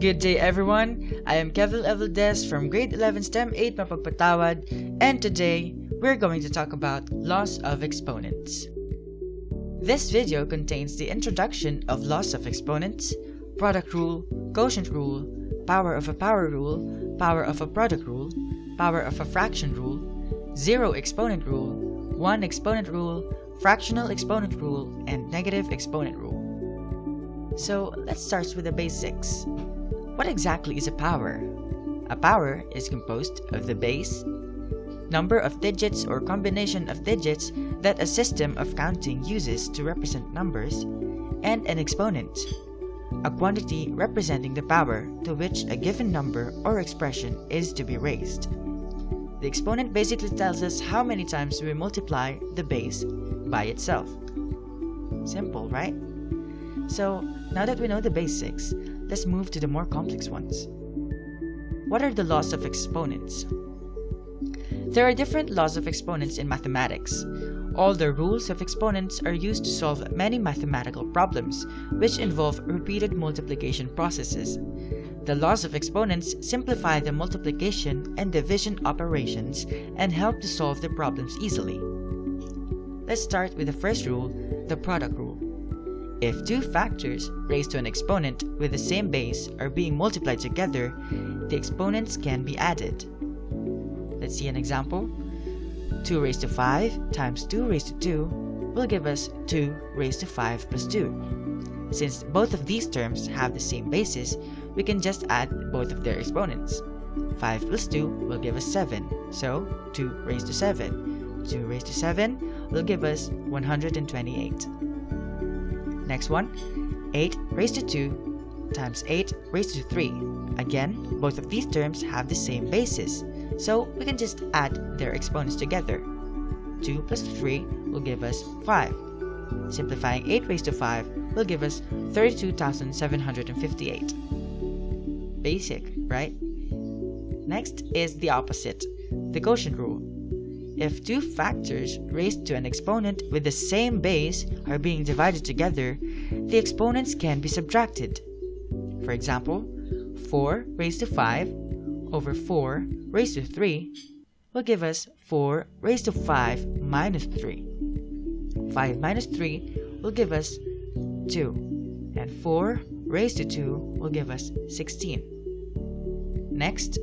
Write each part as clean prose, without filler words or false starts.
Good day everyone, I am Kevin Evaldes from Grade 11 STEM 8 Mapagpatawad, and today we're going to talk about laws of exponents. This video contains the introduction of laws of exponents, product rule, quotient rule, power of a power rule, power of a product rule, power of a fraction rule, zero exponent rule, one exponent rule, fractional exponent rule, and negative exponent rule. So let's start with the basics. What exactly is a power? A power is composed of the base, number of digits or combination of digits that a system of counting uses to represent numbers, and an exponent, a quantity representing the power to which a given number or expression is to be raised. The exponent basically tells us how many times we multiply the base by itself. Simple, right? So, now that we know the basics, let's move to the more complex ones. What are the laws of exponents? There are different laws of exponents in mathematics. All the rules of exponents are used to solve many mathematical problems, which involve repeated multiplication processes. The laws of exponents simplify the multiplication and division operations and help to solve the problems easily. Let's start with the first rule, the product rule. If two factors raised to an exponent with the same base are being multiplied together, the exponents can be added. Let's see an example. 2 raised to 5 times 2 raised to 2 will give us 2 raised to 5 plus 2. Since both of these terms have the same basis, we can just add both of their exponents. 5 plus 2 will give us 7, so 2 raised to 7. 2 raised to 7 will give us 128. Next one, 8 raised to 2 times 8 raised to 3. Again, both of these terms have the same basis, so we can just add their exponents together. 2 plus 3 will give us 5. Simplifying 8 raised to 5 will give us 32,758. Basic, right? Next is the opposite, the quotient rule. If two factors raised to an exponent with the same base are being divided together, the exponents can be subtracted. For example, 4 raised to 5 over 4 raised to 3 will give us 4 raised to 5 minus 3. 5 minus 3 will give us 2, and 4 raised to 2 will give us 16. Next,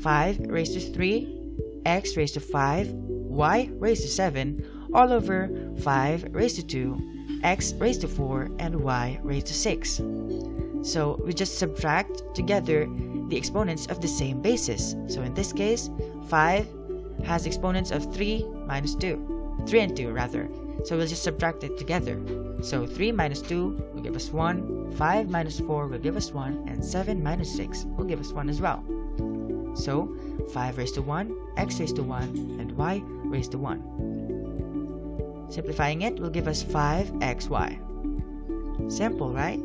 5 raised to 3, x raised to 5, y raised to 7, all over 5 raised to 2, x raised to 4, and y raised to 6. So we just subtract together the exponents of the same basis. So in this case, 5 has exponents of 3 minus 2. 3 and 2 rather. So we'll just subtract it together. So 3 minus 2 will give us 1, 5 minus 4 will give us 1, and 7 minus 6 will give us 1 as well. So 5 raised to 1, x raised to 1, and y raised to 1. Simplifying it will give us 5xy. Simple, right?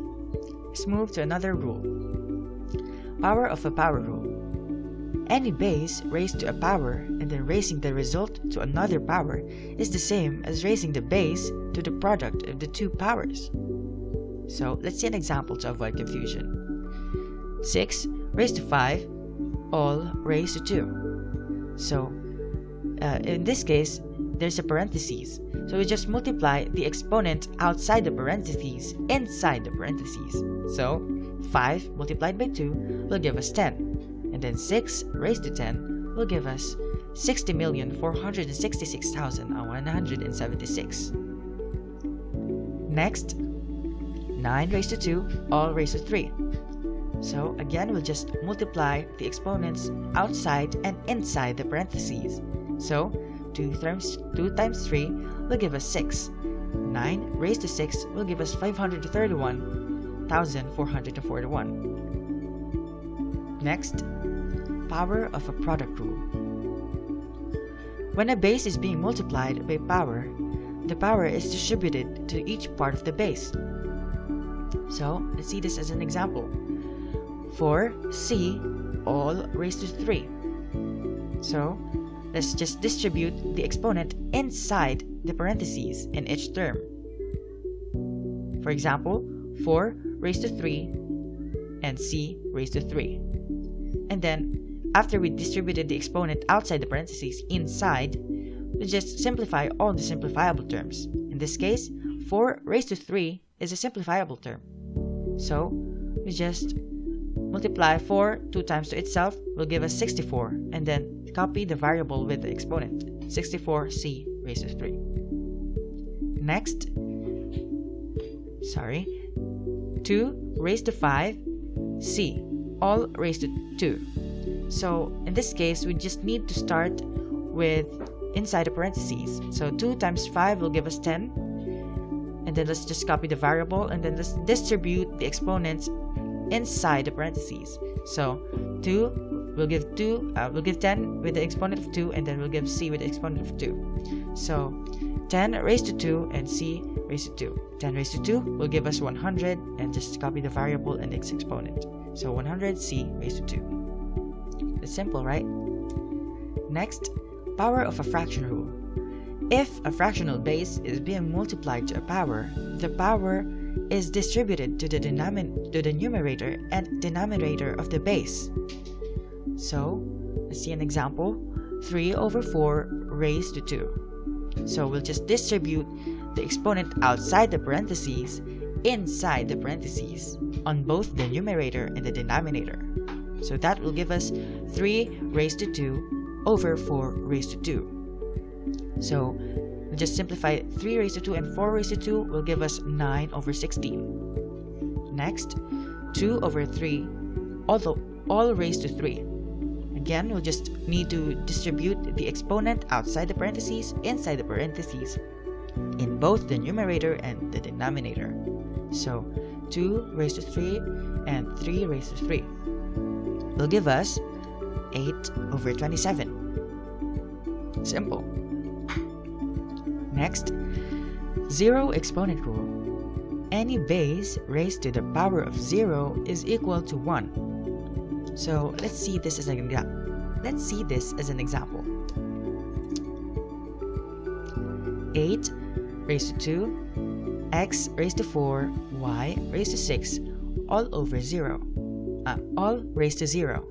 Let's move to another rule. Power of a power rule. Any base raised to a power and then raising the result to another power is the same as raising the base to the product of the two powers. So let's see an example to avoid confusion. 6 raised to 5 all raised to 2. So in this case, there's a parentheses. So we just multiply the exponent outside the parentheses inside the parentheses. So 5 multiplied by 2 will give us 10. And then 6 raised to 10 will give us 60,466,176. Next, 9 raised to 2 all raised to 3. So again, we'll just multiply the exponents outside and inside the parentheses. So 2 times 3 will give us 6. 9 raised to 6 will give us 531,441. Next, power of a product rule. When a base is being multiplied by power, the power is distributed to each part of the base. So let's see this as an example. 4c all raised to 3. So let's just distribute the exponent inside the parentheses in each term. For example, 4 raised to 3 and c raised to 3. And then, after we distributed the exponent outside the parentheses inside, we just simplify all the simplifiable terms. In this case, 4 raised to 3 is a simplifiable term. So, we just multiply 4 2 times to itself will give us 64, and then copy the variable with the exponent, 64c raised to 3. Next, 2 raised to 5c, all raised to 2. So in this case, we just need to start with inside the parentheses. So 2 times 5 will give us 10, and then let's just copy the variable, and then let's distribute the exponents inside the parentheses. So 2 will give 10 with the exponent of 2, and then we'll give c with the exponent of 2. So 10 raised to 2 and c raised to 2. 10 raised to 2 will give us 100, and just copy the variable and its exponent. So 100c raised to 2. It's simple, right? Next, power of a fraction rule. If a fractional base is being multiplied to a power, the power is distributed to the numerator and denominator of the base. So, let's see an example. 3 over 4 raised to 2. So we'll just distribute the exponent outside the parentheses inside the parentheses on both the numerator and the denominator. So that will give us 3 raised to 2 over 4 raised to 2. So we'll just simplify 3 raised to 2 and 4 raised to 2 will give us 9 over 16. Next, 2 over 3, all raised to 3. Again, we'll just need to distribute the exponent outside the parentheses, inside the parentheses, in both the numerator and the denominator. So 2 raised to 3 and 3 raised to 3 will give us 8 over 27. Simple. Next, zero exponent rule. Any base raised to the power of 0 is equal to 1. So let's see this as an example. 8 raised to 2, x raised to 4, y raised to 6, all over 0. All raised to 0.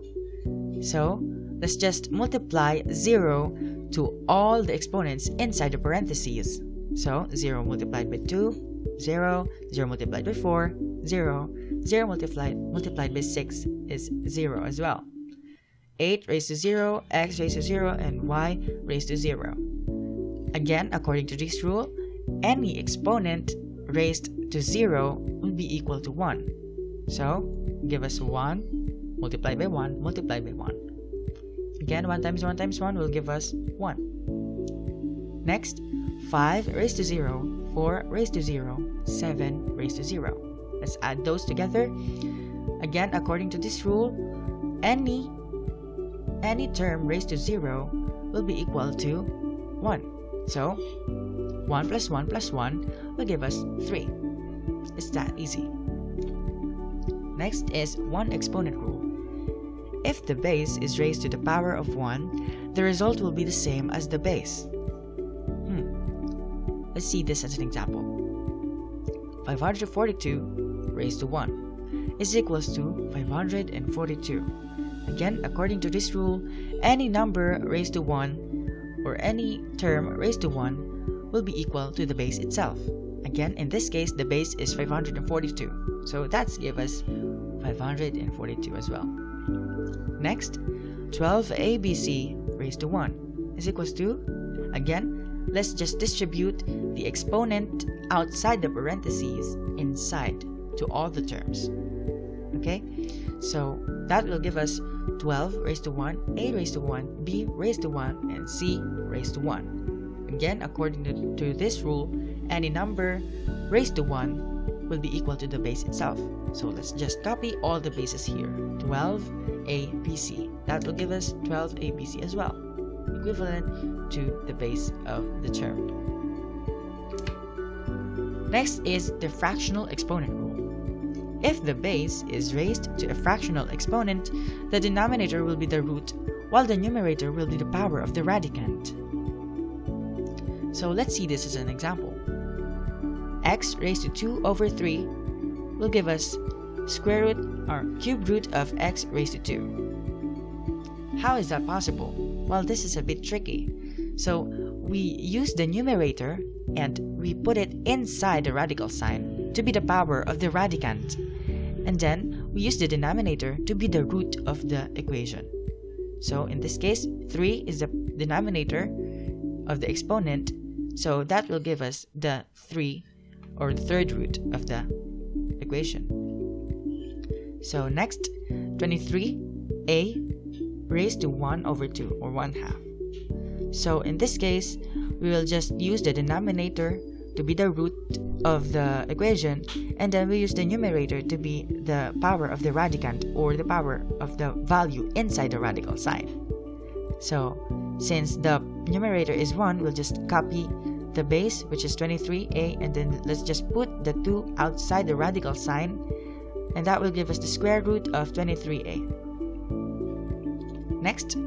So let's just multiply 0 to all the exponents inside the parentheses. So 0 multiplied by 2, 0, 0 multiplied by 4, 0, 0 multiplied by 6 is 0 as well. 8 raised to 0, x raised to 0, and y raised to 0. Again, according to this rule, any exponent raised to 0 will be equal to 1. So, give us 1 multiplied by 1 multiplied by 1. Again, 1 times 1 times 1 will give us 1. Next, 5 raised to 0, 4 raised to 0, 7 raised to 0. Let's add those together. Again, according to this rule, any term raised to 0 will be equal to 1. So, 1 plus 1 plus 1 will give us 3. It's that easy. Next is one exponent rule. If the base is raised to the power of 1, the result will be the same as the base. Let's see this as an example. 542 raised to 1 is equals to 542. Again, according to this rule, any number raised to 1 or any term raised to 1 will be equal to the base itself. Again, in this case, the base is 542. So that's give us 542 as well. Next, 12abc raised to 1 is equals to, again, let's just distribute the exponent outside the parentheses inside to all the terms. Okay, so that will give us 12 raised to 1, a raised to 1, b raised to 1, and c raised to 1. Again, according to this rule, any number raised to 1 will be equal to the base itself. So let's just copy all the bases here. 12abc. That will give us 12abc as well, equivalent to the base of the term. Next is the fractional exponent rule. If the base is raised to a fractional exponent, the denominator will be the root, while the numerator will be the power of the radicand. So let's see this as an example. X raised to 2 over 3 will give us square root or cube root of x raised to 2. How is that possible? Well, this is a bit tricky. So we use the numerator and we put it inside the radical sign to be the power of the radicand. And then we use the denominator to be the root of the equation. So in this case, 3 is the denominator of the exponent. So that will give us the 3 or the third root of the equation. So next, 23a raised to 1 over 2 or 1/2. So in this case, we will just use the denominator to be the root of the equation, and then we use the numerator to be the power of the radicand or the power of the value inside the radical sign. So since the numerator is 1, we'll just copy the base, which is 23a, and then let's just put the 2 outside the radical sign, and that will give us the square root of 23a. Next,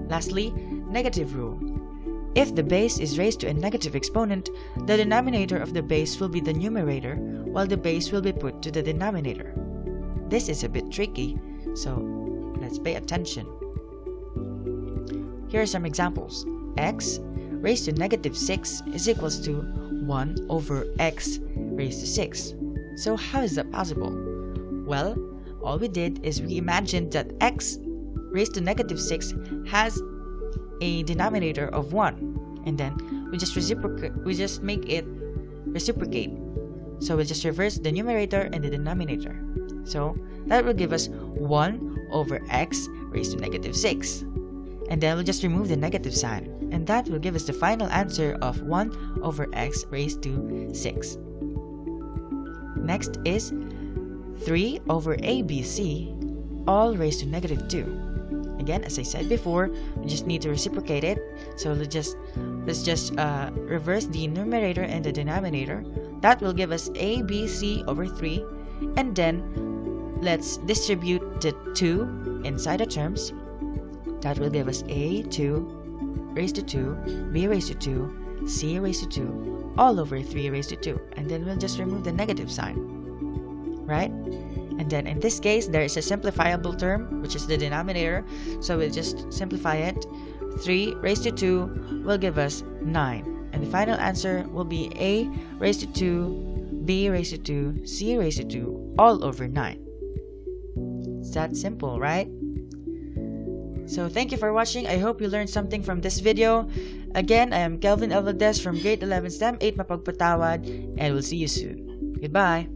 lastly, negative rule. If the base is raised to a negative exponent, the denominator of the base will be the numerator, while the base will be put to the denominator. This is a bit tricky, so let's pay attention. Here are some examples. X raised to negative 6 is equals to 1 over x raised to 6. So how is that possible? Well, all we did is we imagined that x raised to negative 6 has a denominator of 1, and then we just make it reciprocate. So we just reverse the numerator and the denominator. So that will give us 1 over x raised to negative 6. And then we'll just remove the negative sign, and that will give us the final answer of 1 over x raised to 6. Next is 3 over abc all raised to negative 2. Again, as I said before, we just need to reciprocate it. So let's just reverse the numerator and the denominator. That will give us abc over 3, and then let's distribute the 2 inside the terms. That will give us a2 raised to 2, b raised to 2, c raised to 2, all over 3 raised to 2. And then we'll just remove the negative sign, right? And then in this case, there is a simplifiable term, which is the denominator. So we'll just simplify it. 3 raised to 2 will give us 9. And the final answer will be a raised to 2, b raised to 2, c raised to 2, all over 9. It's that simple, right? So thank you for watching. I hope you learned something from this video. Again, I am Kelvin Valdez from Grade 11 STEM 8 Mapagpatawad, and we'll see you soon. Goodbye!